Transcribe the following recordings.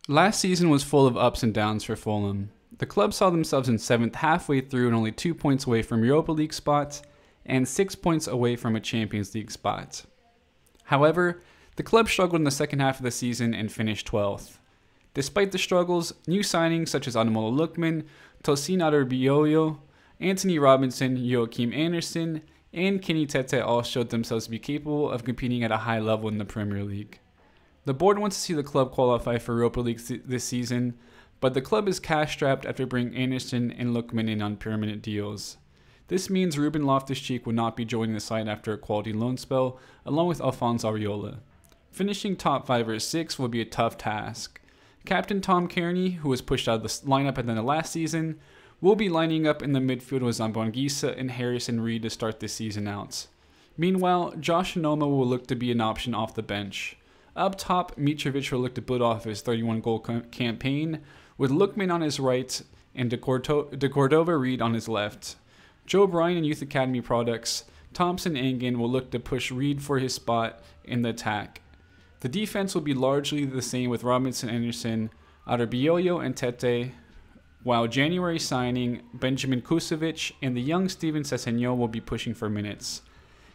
Last season was full of ups and downs for Fulham. The club saw themselves in 7th halfway through and only 2 points away from Europa League spots and 6 points away from a Champions League spot. However, the club struggled in the second half of the season and finished 12th. Despite the struggles, new signings such as Ademola Lookman, Tosin Adarabioyo, Anthony Robinson, Joachim Andersen, and Kenny Tete all showed themselves to be capable of competing at a high level in the Premier League. The board wants to see the club qualify for Europa League this season, but the club is cash-strapped after bringing Andersen and Lookman in on permanent deals. This means Ruben Loftus-Cheek will not be joining the side after a quality loan spell, along with Alphonse Areola. Finishing top 5 or 6 will be a tough task. Captain Tom Kearney, who was pushed out of the lineup at the end of last season, will be lining up in the midfield with Zamboanguissa and Harrison Reed to start this season out. Meanwhile, Josh Noma will look to be an option off the bench. Up top, Mitrovic will look to build off his 31-goal campaign, with Lookman on his right and De Cordova Reed on his left. Joe Bryan and Youth Academy products, Thompson Engen will look to push Reed for his spot in the attack. The defense will be largely the same with Robinson, Andersen, Adarabioyo, and Tete, while January signing Benjamin Kusovic and the young Steven Cesano will be pushing for minutes.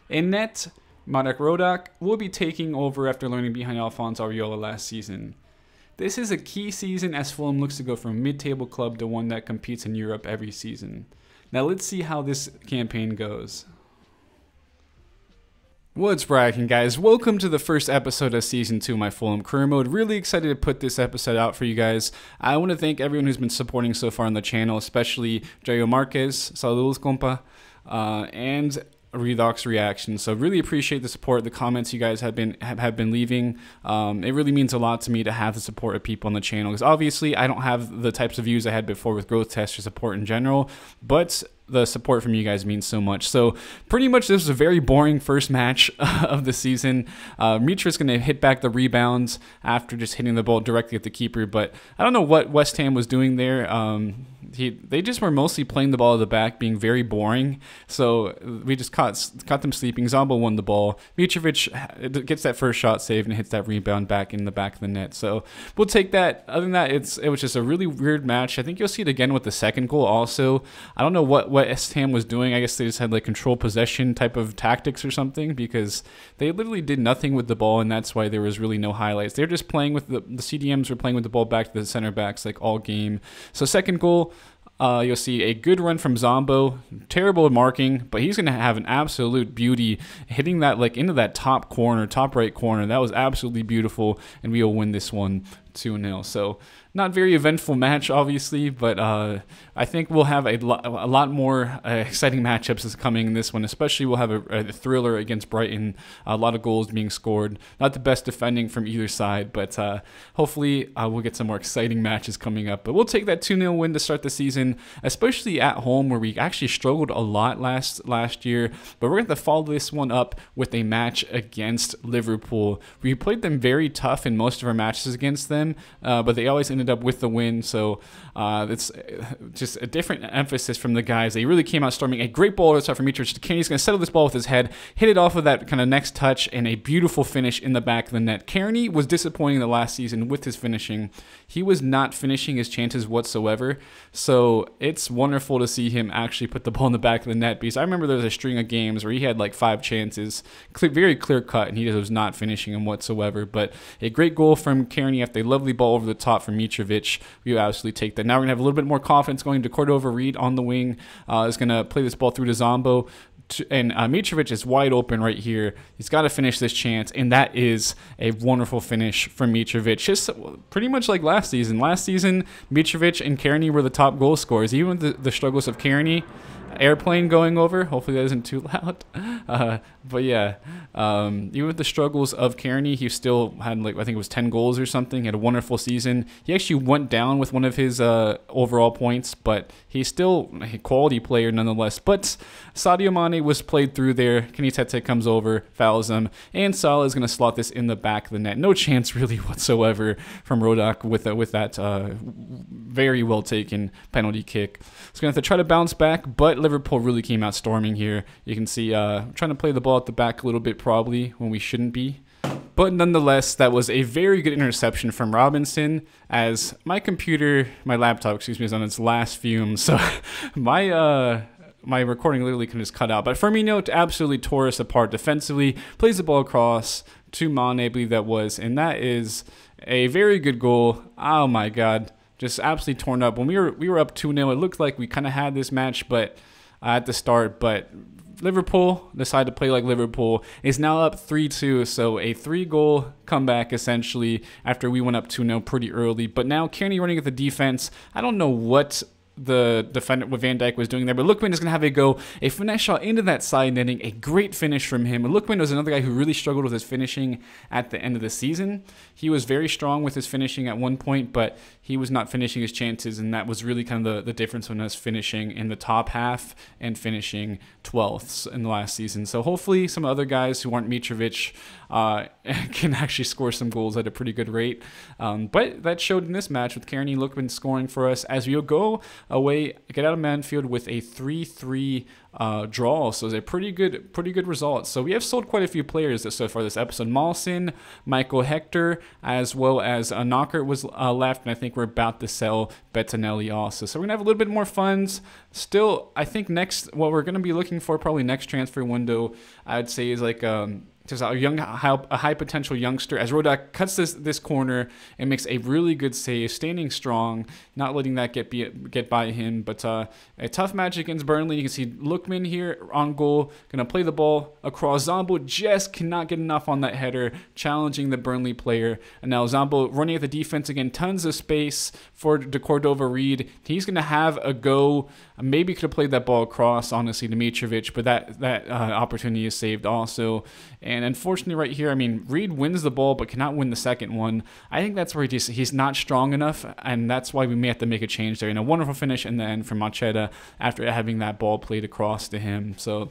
In net, Marek Rodak will be taking over after learning behind Alphonse Areola last season. This is a key season as Fulham looks to go from a mid-table club to one that competes in Europe every season. Now let's see how this campaign goes. What's bracking, guys? Welcome to the first episode of Season 2 of my Fulham Career Mode. Really excited to put this episode out for you guys. I want to thank everyone who's been supporting so far on the channel, especially Jairo Marquez, saludos compa, and Redox Reaction. So really appreciate the support, the comments you guys have been leaving. It really means a lot to me to have the support of people on the channel, because obviously I don't have the types of views I had before with growth tests or support in general, but the support from you guys means so much. So pretty much this was a very boring first match of the season. Mitra's going to hit back the rebounds after just hitting the ball directly at the keeper, but I don't know what West Ham was doing there. They just were mostly playing the ball at the back, being very boring. So we just caught them sleeping. Zombo won the ball. Mitrovic gets that first shot saved and hits that rebound back in the back of the net. So we'll take that. Other than that, it was just a really weird match. I think you'll see it again with the second goal also. I don't know what West Ham was doing. I guess they just had like control possession type of tactics or something, because they literally did nothing with the ball, and that's why there was really no highlights. They're just playing with the CDMs were playing with the ball back to the center backs like all game. So second goal, you'll see a good run from Zombo. Terrible marking, but he's going to have an absolute beauty hitting that like into that top right corner. That was absolutely beautiful, and we will win this one 2-0. So not very eventful match, obviously, but I think we'll have a lot more exciting matchups coming in this one. Especially we'll have a thriller against Brighton. A lot of goals being scored. Not the best defending from either side, but hopefully we'll get some more exciting matches coming up. But we'll take that 2-0 win to start the season, especially at home where we actually struggled a lot last year. But we're going to follow this one up with a match against Liverpool. We played them very tough in most of our matches against them, but they always ended up with the win. So it's just a different emphasis from the guys. They really came out storming. A great ball to start from Mitrovic. Kearney's going to settle this ball with his head, hit it off of that kind of next touch, and a beautiful finish in the back of the net. Kearney was disappointing the last season with his finishing. He was not finishing his chances whatsoever. So it's wonderful to see him actually put the ball in the back of the net, because I remember there was a string of games where he had like 5 chances, very clear cut, and he just was not finishing them whatsoever. But a great goal from Kearney after a lovely ball over the top from Mitrovic. We absolutely take that. Now we're going to have a little bit more confidence going to Cordova Reed on the wing. Is going to play this ball through to Zombo. And Mitrovic is wide open right here. He's got to finish this chance, and that is a wonderful finish from Mitrovic. Just pretty much like last season. Last season, Mitrovic and Kearney were the top goal scorers. Even with the struggles of Kearney, airplane going over. Hopefully that isn't too loud. But yeah, even with the struggles of Kearney, he still had like, I think it was 10 goals or something. He had a wonderful season. He actually went down with one of his overall points, but he's still a quality player nonetheless. But Sadio Mane was played through there. Kenny Tete comes over, fouls him, and Salah is going to slot this in the back of the net. No chance really whatsoever from Rodak with that very well taken penalty kick. He's going to have to try to bounce back, but Liverpool really came out storming here. You can see trying to play the ball at the back a little bit probably when we shouldn't be. But nonetheless, that was a very good interception from Robinson, as my laptop, excuse me, is on its last fumes. So my recording literally can just cut out. But Firmino absolutely tore us apart defensively, plays the ball across to Mane, I believe that was, and that is a very good goal. Oh my God, just absolutely torn up. When we were up 2-0, it looked like we kind of had this match, but at the start, but Liverpool decided to play like Liverpool. Is now up 3-2, so a 3-goal comeback essentially after we went up 2-0 pretty early. But now Kearney running at the defense. I don't know what the defender with Van Dijk was doing there, but Lookman is going to have a finesse shot into that side netting, a great finish from him. And Lookman was another guy who really struggled with his finishing at the end of the season. He was very strong with his finishing at one point, but he was not finishing his chances, and that was really kind of the difference between us finishing in the top half and finishing 12th in the last season. So hopefully some other guys who aren't Mitrovic can actually score some goals at a pretty good rate. But that showed in this match with Kearney Lookman scoring for us as we go away, get out of Manfield with a 3-3 draw. So it's a pretty good result. So we have sold quite a few players so far this episode. Mawson, Michael Hector, as well as Knocker was left, and I think we're about to sell Bettinelli also. So we're gonna have a little bit more funds. Still, I think what we're gonna be looking for probably next transfer window, I'd say, is like just a high potential youngster, as Rodak cuts this corner and makes a really good save, standing strong, not letting that get by him. But a tough match against Burnley. You can see Lookman here on goal, gonna play the ball across. Zombo just cannot get enough on that header, challenging the Burnley player. And now Zombo running at the defense again, tons of space for De Cordova-Reid. He's gonna have a go. Maybe could have played that ball across, honestly, to Mitrovic, but that opportunity is saved also. And unfortunately right here, I mean, Reid wins the ball but cannot win the second one. I think that's where he's not strong enough, and that's why we may have to make a change there. And a wonderful finish in the end from Macheda after having that ball played across to him. So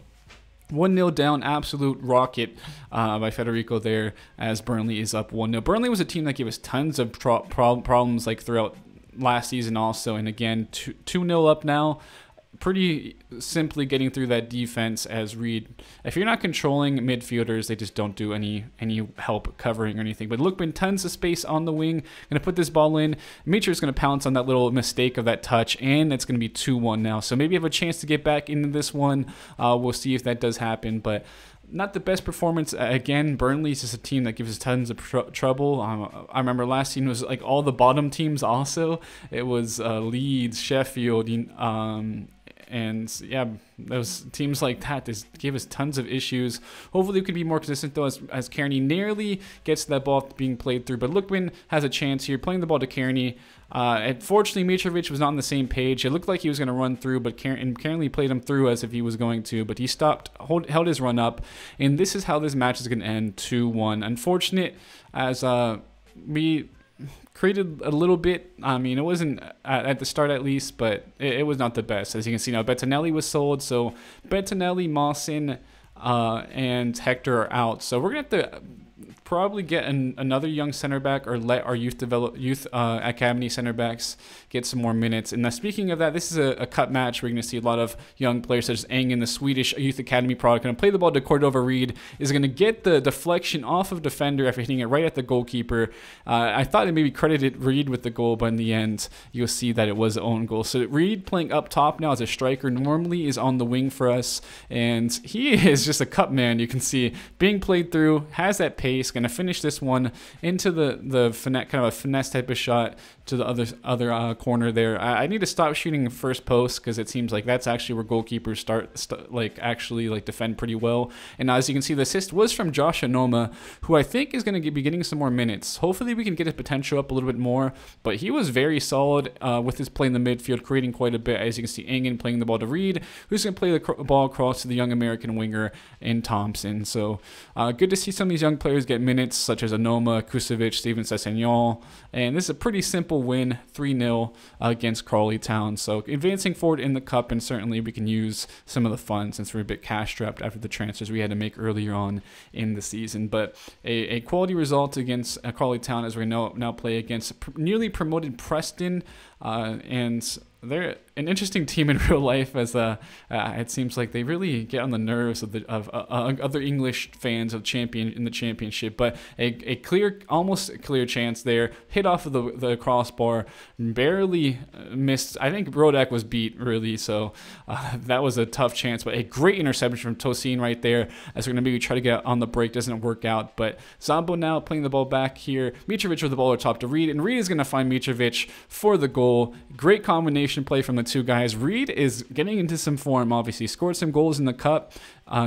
1-0 down, absolute rocket by Federico there as Burnley is up 1-0. Burnley was a team that gave us tons of problems like throughout last season also, and again 2-0 up now. Pretty simply getting through that defense as Reid. If you're not controlling midfielders, they just don't do any help covering or anything. But Lookman, tons of space on the wing. Going to put this ball in. Mitro's going to pounce on that little mistake of that touch, and it's going to be 2-1 now. So maybe have a chance to get back into this one. We'll see if that does happen, but not the best performance. Again, Burnley's just a team that gives us tons of trouble. I remember last season was like all the bottom teams also. It was Leeds, Sheffield, and yeah, those teams like that just gave us tons of issues. Hopefully we can be more consistent though, as Kearney nearly gets that ball being played through. But Lookman has a chance here, playing the ball to Kearney. Unfortunately, Mitrovic was not on the same page. It looked like he was going to run through, but Kearney played him through as if he was going to, but he stopped, held his run up, and this is how this match is going to end, 2-1. Unfortunate, as we created a little bit. I mean, it wasn't at the start at least, but it was not the best. As you can see now, Bettinelli was sold, so Bettinelli, Mawson, and Hector are out. So we're going to have to probably get another young center back, or let our youth academy center backs get some more minutes. And now, speaking of that, this is a cut match. We're going to see a lot of young players such as Engen, the Swedish youth academy product, going to play the ball to Cordova-Reid, is going to get the deflection off of defender after hitting it right at the goalkeeper. I thought it maybe credited Reid with the goal, but in the end, you'll see that it was an own goal. So Reid playing up top now as a striker, normally is on the wing for us, and he is just a cut man. You can see being played through, has that pace, going to finish this one into the finesse, kind of a finesse type of shot to the other corner there. I need to stop shooting first post, because it seems like that's actually where goalkeepers actually defend pretty well. And as you can see, the assist was from Josh Anoma, who I think is going to be getting some more minutes. Hopefully we can get his potential up a little bit more, but he was very solid with his play in the midfield, creating quite a bit. As you can see, Engen playing the ball to Reid, who's going to play the ball across to the young American winger in Thompson. So good to see some of these young players get minutes, such as Anoma, Kusovic, Steven Cesano, and this is a pretty simple win, 3-0 against Crawley Town. So advancing forward in the cup, and certainly we can use some of the funds since we're a bit cash strapped after the transfers we had to make earlier on in the season. But a quality result against Crawley Town, as we now play against newly promoted Preston, and they're an interesting team in real life, as it seems like they really get on the nerves of other English fans of the championship. But a clear, almost a clear chance there. Hit off of the crossbar, barely missed. I think Brodak was beat really, so that was a tough chance. But a great interception from Tosin right there, as we're gonna maybe try to get on the break. Doesn't work out. But Zombo now playing the ball back here. Mitrovic with the ball at top to Reed, and Reed is gonna find Mitrovic for the goal. Great combination play from the two guys. Reed is getting into some form, obviously. Scored some goals in the cup,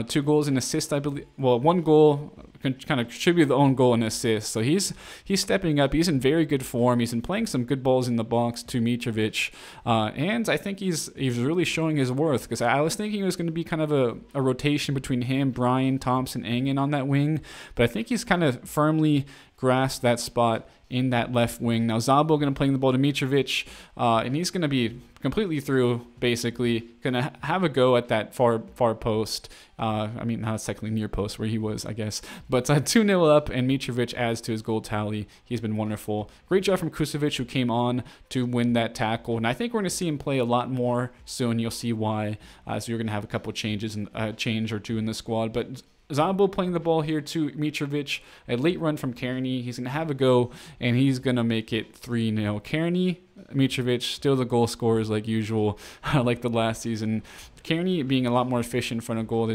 2 goals and assists, I believe. Well, 1 goal, kind of contributed the own goal and assist. So he's stepping up. He's in very good form. He's been playing some good balls in the box to Mitrovic. And I think he's really showing his worth, because I was thinking it was going to be kind of a rotation between him, Brian, Thompson, Engen on that wing. But I think he's kind of firmly grasped that spot in that left wing. Now Zombo going to play the ball to Mitrovic, and he's going to be completely through, basically. Going to have a go at that far post. I mean, not technically near post where he was, I guess. But 2-0 up, and Mitrovic adds to his goal tally. He's been wonderful. Great job from Kusovic, who came on to win that tackle. And I think we're going to see him play a lot more soon. You'll see why. So you're going to have a couple changes, change or two in the squad. But Zombo playing the ball here to Mitrovic. A late run from Kearney. He's going to have a go, and he's going to make it 3-0. Kearney, Mitrovic, still the goal scorers like usual, like the last season. Kearney being a lot more efficient in front of goal.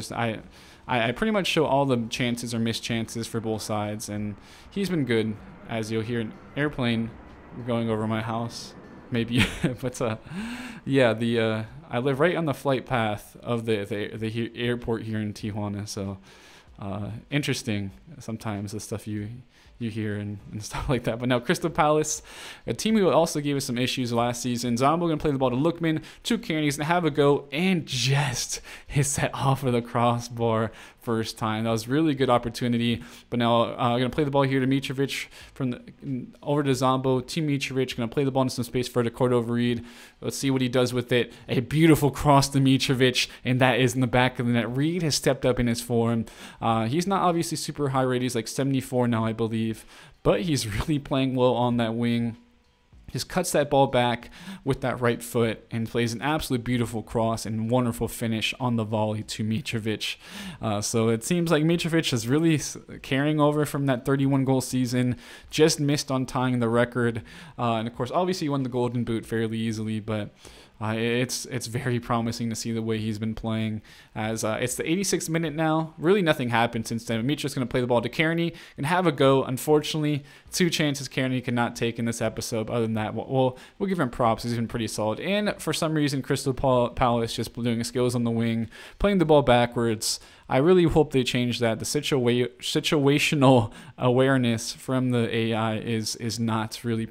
I pretty much show all the chances or missed chances for both sides, and he's been good, as you'll hear an airplane going over my house. Maybe, but yeah, I live right on the flight path of the airport here in Tijuana, so interesting sometimes the stuff you hear and stuff like that. But now Crystal Palace, a team who also gave us some issues last season. Zombo going to play the ball to Lookman, to Kearney. He's going to have a go and just hits that off of the crossbar first time. That was really good opportunity. But now going to play the ball here to Mitrovic over to Zombo to Mitrovic. Going to play the ball in some space for the Cordova-Reed. Let's see what he does with it. A beautiful cross to Mitrovic, and that is in the back of the net. Reed has stepped up in his form. He's not obviously super high rated. He's like 74 now, I believe, but he's really playing well on that wing. Just cuts that ball back with that right foot and plays an absolute beautiful cross and wonderful finish on the volley to Mitrovic. So it seems like Mitrovic is really carrying over from that 31-goal season. Just missed on tying the record. And of course, obviously he won the Golden Boot fairly easily, but it's very promising to see the way he's been playing. As it's the 86th minute now. Really nothing happened since then. Mitro's going to play the ball to Kearney and have a go. Unfortunately, 2 chances Kearney cannot take in this episode. Other than that, we'll give him props. He's been pretty solid. And for some reason, Crystal Palace just doing skills on the wing, playing the ball backwards. I really hope they change that. The situational awareness from the AI is not really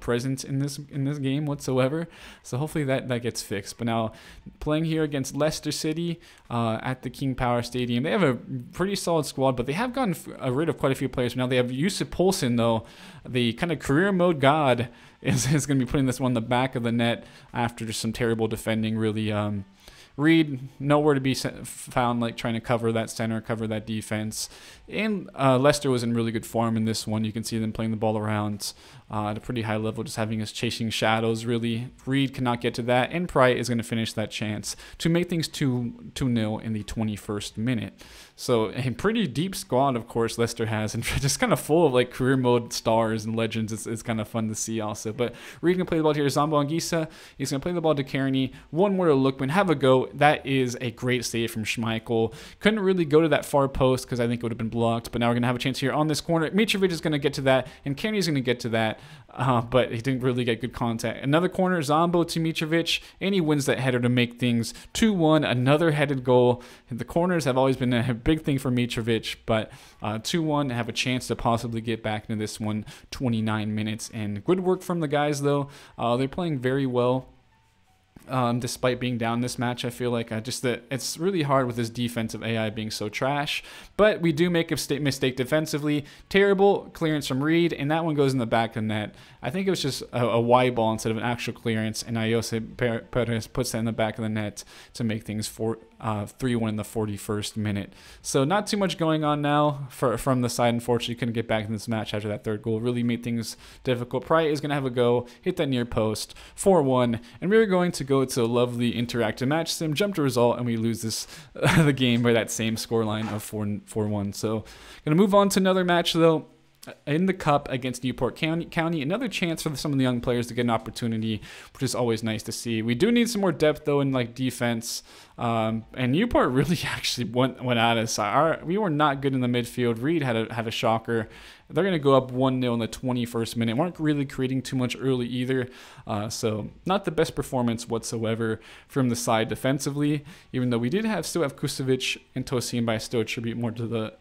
present in this game whatsoever, so hopefully that gets fixed. But now playing here against Leicester City at the King Power Stadium, they have a pretty solid squad, but they have gotten rid of quite a few players. Now they have Yusuf Poulsen, though, the kind of career mode god, is going to be putting this one in the back of the net after just some terrible defending. Really Reed, nowhere to be found, like trying to cover that center, cover that defense. And Leicester was in really good form in this one. You can see them playing the ball around at a pretty high level, just having us chasing shadows, really. Reed cannot get to that, and Pride is going to finish that chance to make things 2-0 in the 21st minute. So a pretty deep squad, of course, Leicester has, and just kind of full of like career mode stars and legends. It's kind of fun to see also. But Reed can play the ball here. Zombo Anguissa, he's going to play the ball to Kearney. One more to Lookman. Have a go. That is a great save from Schmeichel. Couldn't really go to that far post because I think it would have been blocked. But now we're going to have a chance here on this corner. Mitrovic is going to get to that, and Kearney's going to get to that. But he didn't really get good contact. Another corner, Zombo to Mitrovic, and he wins that header to make things 2-1. Another headed goal. The corners have always been a big thing for Mitrovic, but 2-1, have a chance to possibly get back into this one. 29 minutes, and good work from the guys, though. They're playing very well. despite being down this match. I feel like it's really hard with this defensive AI being so trash. But we do make a mistake defensively. Terrible clearance from Reed, and that one goes in the back of the net. I think it was just a wide ball instead of an actual clearance, and Ayose Perez puts that in the back of the net to make things 3-1 in the 41st minute. So not too much going on now from the side. Unfortunately, couldn't get back in this match after that third goal. Really made things difficult. Pride is going to have a go, hit that near post, 4-1, and we're going to go to a lovely interactive match sim, jump to result, and we lose the game by that same scoreline of 4-1. So going to move on to another match though. In the cup against Newport County, another chance for some of the young players to get an opportunity, which is always nice to see. We do need some more depth though in like defense, and Newport really actually went at us. We were not good in the midfield. Reed had a shocker. They're going to go up 1-0 in the 21st minute. Weren't really creating too much early either, so not the best performance whatsoever from the side defensively. Even though we did still have Kusovic and Tosin, but I still attribute more to the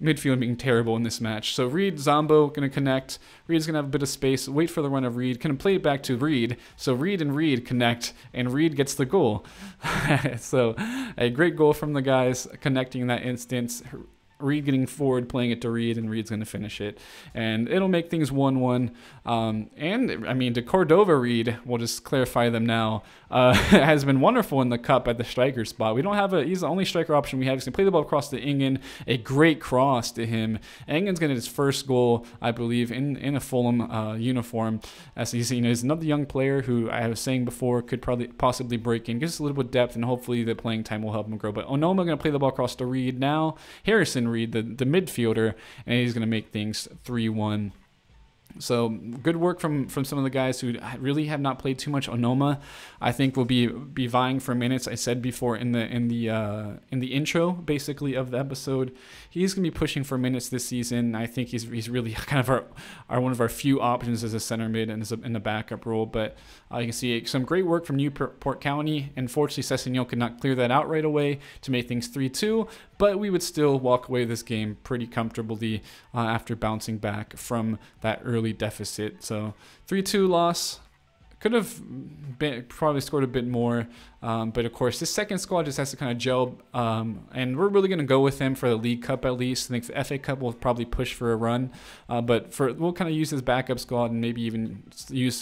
midfield being terrible in this match. So Reed, Zombo going to connect. Reed's going to have a bit of space. Wait for the run of Reed. Can play it back to Reed. So Reed and Reed connect, and Reed gets the goal. So a great goal from the guys connecting in that instance. Reed getting forward, playing it to Reed, and Reed's going to finish it. And it'll make things 1-1. And, I mean, de Cordova Reed, we'll just clarify them now, has been wonderful in the cup at the striker spot. We don't have he's the only striker option we have. He's going to play the ball across to Ingen. A great cross to him. Ingen's going to get his first goal, I believe, in a Fulham uniform. As he's another young player who I was saying before could possibly break in. Gives us a little bit of depth, and hopefully the playing time will help him grow. But Onoma going to play the ball across to Reed now. Harrison Reed, the midfielder, and he's going to make things 3-1. So good work from some of the guys who really have not played too much. Onoma, I think, will be vying for minutes. I said before in the intro, basically, of the episode, he's gonna be pushing for minutes this season. I think he's really kind of one of our few options as a center mid and in the backup role. But you can see some great work from Newport County. Unfortunately, Cesano could not clear that out right away to make things 3-2. But we would still walk away this game pretty comfortably after bouncing back from that early deficit. So 3-2 loss. Could have probably scored a bit more, but of course this second squad just has to kind of gel, and we're really going to go with him for the League Cup at least. I think the FA Cup will probably push for a run, but we'll kind of use his backup squad and maybe even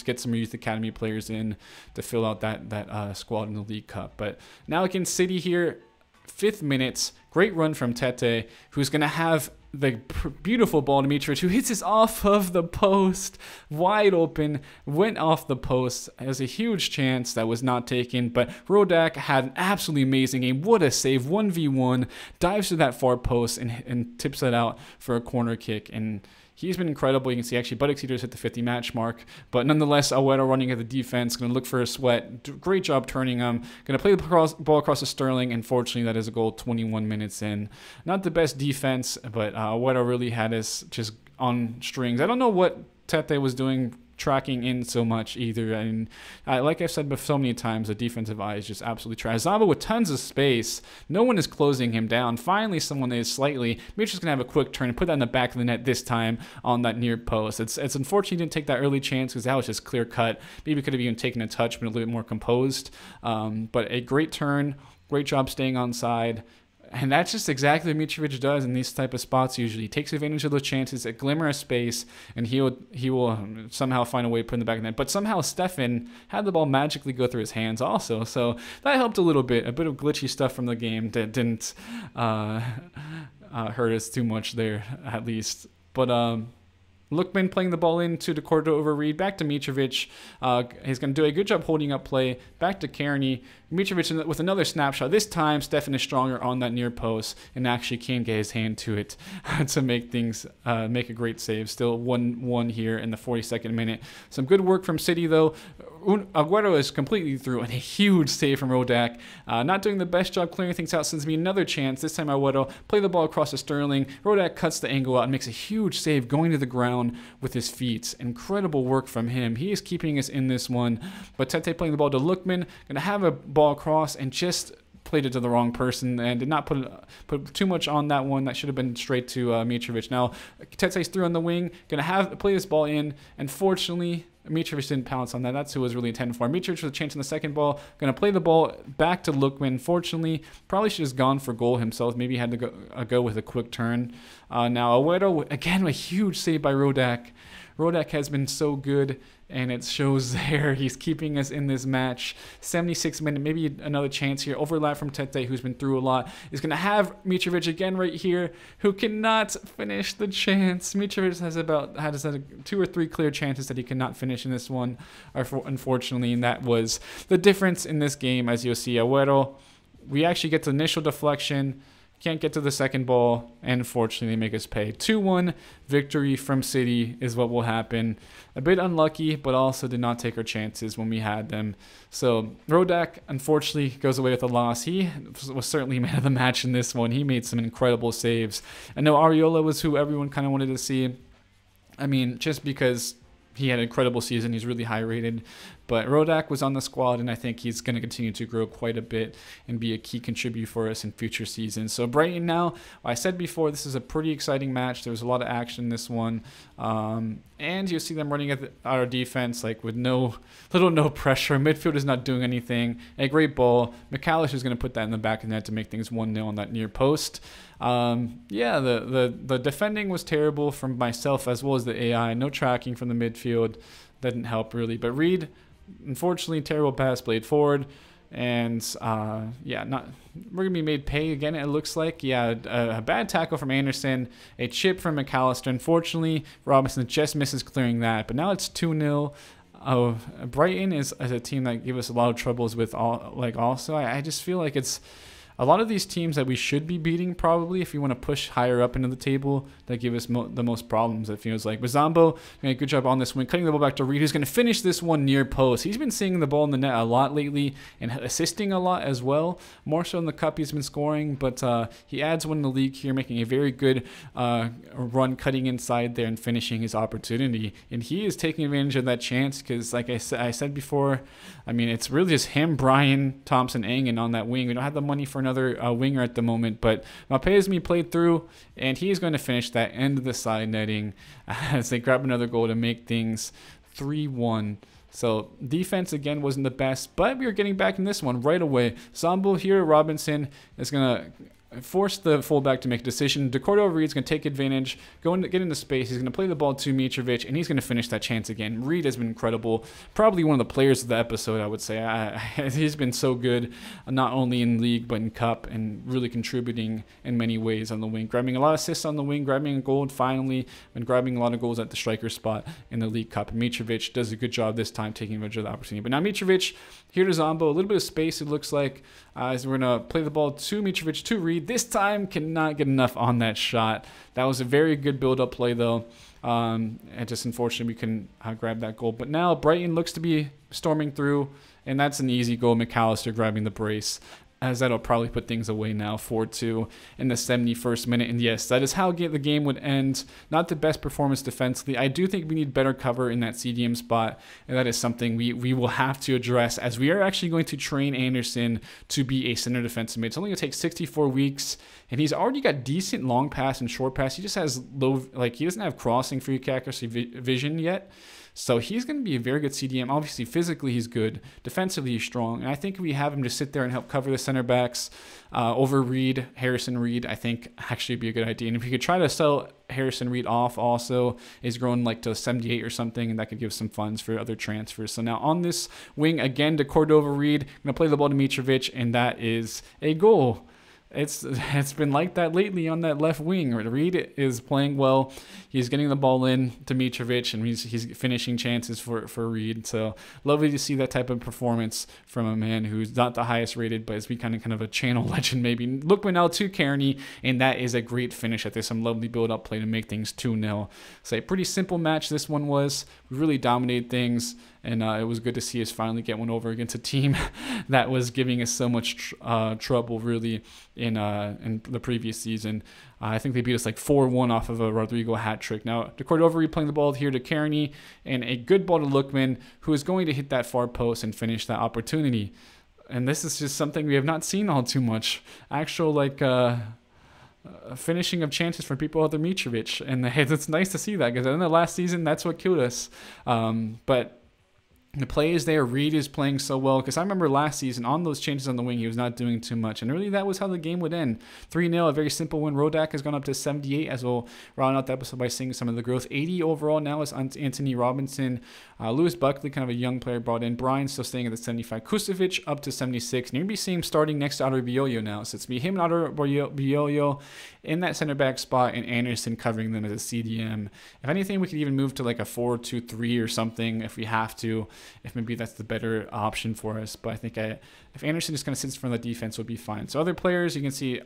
get some youth academy players in to fill out that squad in the League Cup. But now against City here, 5th minutes, great run from Tete, who's going to have the beautiful ball to Mitrovic, who hits this off of the post, wide open, went off the post. It was a huge chance that was not taken, but Rodak had an absolutely amazing game. What a save, 1v1, dives to that far post and tips it out for a corner kick, and he's been incredible. You can see actually Buttocks Eaters hit the 50 match mark, but nonetheless, Awedo running at the defense, going to look for a sweat. Great job turning him. Going to play the ball across to Sterling. Unfortunately, that is a goal 21 minutes in. Not the best defense, but Awedo really had us just on strings. I don't know what Tete was doing tracking in so much either. I mean, like I've said so many times, the defensive eye is just absolutely trash. Zamba with tons of space. No one is closing him down. Finally, someone is slightly. Mitchell's going to have a quick turn and put that in the back of the net this time on that near post. It's unfortunate he didn't take that early chance because that was just clear cut. Maybe could have even taken a touch, but a little bit more composed. But a great turn. Great job staying on side. And that's just exactly what Mitrovic does in these type of spots usually. He takes advantage of those chances, a glimmer of space, and he will somehow find a way to put in the back of the net. But somehow Stefan had the ball magically go through his hands also. So that helped a little bit. A bit of glitchy stuff from the game that didn't hurt us too much there, at least. But Lookman playing the ball into the corridor over Reed. Back to Mitrovic. He's going to do a good job holding up play. Back to Kearney. Mitrovic with another snapshot. This time, Stefan is stronger on that near post and actually can get his hand to it to make things, make a great save. Still 1-1 here in the 42nd minute. Some good work from City, though. Aguero is completely through, and a huge save from Rodak. Not doing the best job clearing things out. Sends me another chance. This time Aguero play the ball across to Sterling. Rodak cuts the angle out and makes a huge save going to the ground with his feet. Incredible work from him. He is keeping us in this one. But Tete playing the ball to Lookman. Going to have a ball across and just played it to the wrong person and did not put too much on that one. That should have been straight to Mitrovic. Now, Tetse's through on the wing, going to play this ball in, and fortunately, Mitrovic didn't pounce on that. That's who was really intended for. Mitrovic with a chance in the second ball. Going to play the ball back to Lookman. Fortunately, probably should have gone for goal himself. Maybe had to go with a quick turn. Now, Agüero, again, a huge save by Rodak. Rodak has been so good, and it shows there. He's keeping us in this match. 76 minute, maybe another chance here. Overlap from Tete, who's been through a lot. Is going to have Mitrovic again right here, who cannot finish the chance. Mitrovic has had 2 or 3 clear chances that he cannot finish in this one, unfortunately, and that was the difference in this game. As you'll see, Agüero, we actually get the initial deflection, can't get to the second ball, and unfortunately they make us pay. 2-1 victory from City is what will happen. A bit unlucky, but also did not take our chances when we had them. So Rodak, unfortunately, goes away with a loss. He was certainly man of the match in this one. He made some incredible saves. I know Areola was who everyone kind of wanted to see. I mean, just because he had an incredible season. He's really high rated. But Rodak was on the squad, and I think he's going to continue to grow quite a bit and be a key contributor for us in future seasons. So Brighton now, I said before, this is a pretty exciting match. There was a lot of action in this one. And you'll see them running at our defense like with no pressure. Midfield is not doing anything. A great ball. McAllister is going to put that in the back of the net to make things 1-0 on that near post. Yeah, the defending was terrible from myself as well as the AI. No tracking from the midfield. Didn't help really. But Reed, unfortunately, terrible pass played forward. And yeah, we're gonna be made pay again. It looks like, yeah, a bad tackle from Anderson, a chip from McAllister. Unfortunately, Robinson just misses clearing that. But now it's 2-0. Brighton is a team that gave us a lot of troubles with also. I just feel like it's a lot of these teams that we should be beating probably if you want to push higher up into the table that give us the most problems, it feels like. Bazambo doing a good job on this wing, cutting the ball back to Reed, who's going to finish this one near post. He's been seeing the ball in the net a lot lately and assisting a lot as well. More so in the cup he's been scoring, but he adds one in the league here, making a very good run, cutting inside there and finishing his opportunity. And he is taking advantage of that chance because, like I said before, I mean, it's really just him, Brian, Thompson, Engen on that wing. We don't have the money for another winger at the moment, but Mapezmi played through, and he's going to finish that end of the side netting as they grab another goal to make things 3-1. So defense again wasn't the best, but we were getting back in this one right away. Zambo here, Robinson is going to force the fullback to make a decision. DeCordova Reed's going to take advantage, get into space. He's going to play the ball to Mitrovic, and he's going to finish that chance again. Reed has been incredible. Probably one of the players of the episode, I would say. He's been so good, not only in league, but in cup, and really contributing in many ways on the wing. Grabbing a lot of assists on the wing, grabbing a goal finally, and grabbing a lot of goals at the striker spot in the league cup. And Mitrovic does a good job this time taking advantage of the opportunity. But now Mitrovic, here to Zambo, a little bit of space it looks like, as we're going to play the ball to Mitrovic, to Reed. This time cannot get enough on that shot. That was a very good build-up play, though. And just unfortunately we couldn't grab that goal. But now Brighton looks to be storming through, and that's an easy goal. McAllister grabbing the brace, as that'll probably put things away now, 4-2 in the 71st minute. And yes, that is how the game would end. Not the best performance defensively. I do think we need better cover in that CDM spot, and that is something we will have to address, as we are actually going to train Anderson to be a center defensive mid. It's only going to take 64 weeks, and he's already got decent long pass and short pass. He just has low, he doesn't have crossing free kick accuracy vision yet. So he's going to be a very good CDM. Obviously, physically he's good. Defensively he's strong. And I think we have him to sit there and help cover the center backs over Reed, Harrison Reed, I think actually be a good idea. And if you could try to sell Harrison Reed off also, is growing to 78 or something, and that could give some funds for other transfers. So now on this wing, again, to Cordova Reed. Going to play the ball to Mitrovic, and that is a goal. It's been like that lately on that left wing. Reed is playing well. He's getting the ball in to Mitrovic, and he's finishing chances for Reed. So lovely to see that type of performance from a man who's not the highest rated, but has become kind of a channel legend maybe. Lookman now to Kearney, and that is a great finish after some lovely build-up play to make things 2-0. So a pretty simple match this one was. We really dominated things. And it was good to see us finally get one over against a team that was giving us so much trouble, really, in the previous season. I think they beat us 4-1 off of a Rodrigo hat trick. Now, de Cordova replaying the ball here to Kearney, and a good ball to Lookman, who is going to hit that far post and finish that opportunity. And this is just something we have not seen all too much. Actual, like, finishing of chances for people other Mitrovic. And it's nice to see that, because in the last season, that's what killed us. But the play is there. Reed is playing so well, because I remember last season on those changes on the wing, he was not doing too much, and really that was how the game would end. 3-0, a very simple win. Rodak has gone up to 78, as we'll round out the episode by seeing some of the growth. 80 overall now is Anthony Robinson. Lewis Buckley, kind of a young player brought in. Brian still staying at the 75. Kusevic up to 76. And you're going to be seeing him starting next to Ador Biolio now. So it's me, him, and Ador Biolio in that center back spot, and Anderson covering them as a CDM. If anything, we could even move to like a 4-2-3 or something if we have to, if maybe that's the better option for us. But I think if Anderson just kind of sits in front of the defense, would be fine. So other players, you can see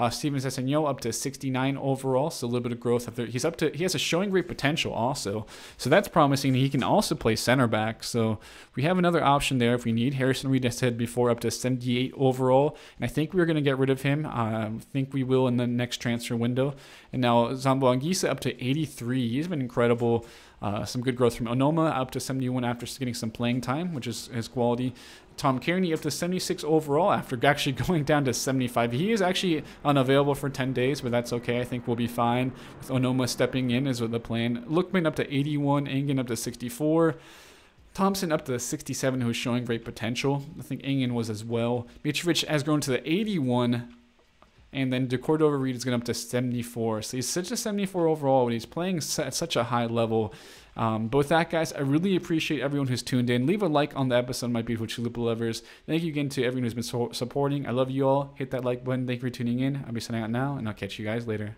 Steven Cesano up to 69 overall, so a little bit of growth. He has a showing great potential also, so that's promising. He can also play center back, so we have another option there if we need. Harrison Reed, I said before, up to 78 overall, and I think we're going to get rid of him. I think we will in the next transfer window. And now Zambo Anguissa up to 83. He's been incredible. Some good growth from Onoma up to 71 after getting some playing time, which is his quality. Tom Kearney up to 76 overall after actually going down to 75. He is actually unavailable for 10 days, but that's okay. I think we'll be fine with Onoma stepping in is the plan. Lookman up to 81. Engen up to 64. Thompson up to 67, who's showing great potential. I think Engen was as well. Mitrovic has grown to the 81. And then De Cordova Reed is going up to 74. So he's such a 74 overall, and he's playing at such a high level. But with that, guys, I really appreciate everyone who's tuned in. Leave a like on the episode, my beautiful Chalupa lovers. Thank you again to everyone who's been supporting. I love you all. Hit that like button. Thank you for tuning in. I'll be signing out now, and I'll catch you guys later.